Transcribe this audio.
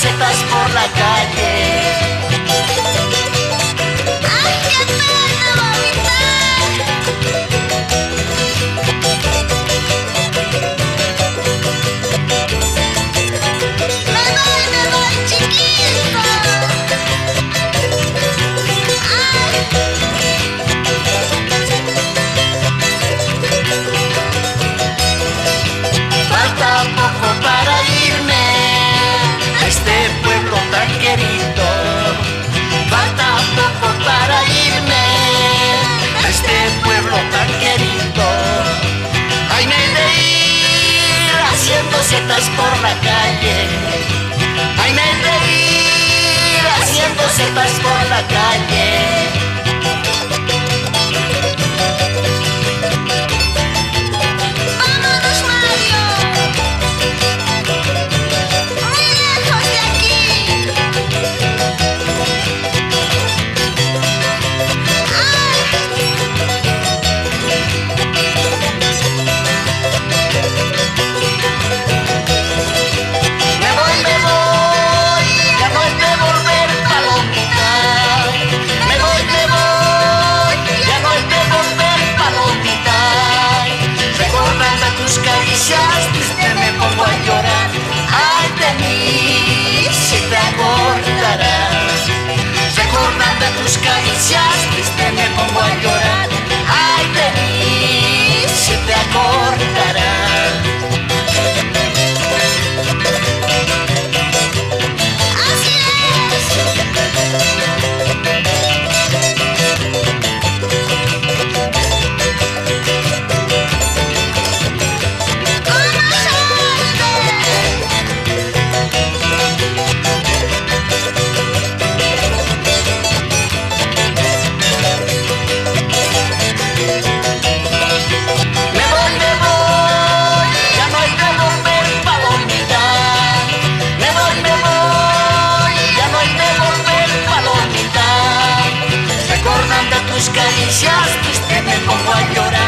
setas por la calle. ¡Ay, qué pena vomitar! Me voy, chiquito. ¡Ay! Falta poco para irme a este pueblo tan querido. Falta poco para irme a este pueblo tan querido. Ay, me he de ir haciendo setas por la calle. Ay, me he de ir haciendo setas por la calle. ¡Vámonos, Mario! ¡Muy lejos de aquí! ¡Ay! Me voy, ya no he de volver palomita. Me voy, ya no he de volver palomita. Recordando tus caricias, triste me pongo a llorar. Ay, de mí si te acordarás. Recordando tus caricias, triste me pongo a llorar. Ay, de mí si te acordarás. ¡Así es! ¡Como suerte! Me voy, ya no hay de volver palomita. Me voy, ya no hay de volver palomita. Recordando tus caricias, triste me pongo a llorar.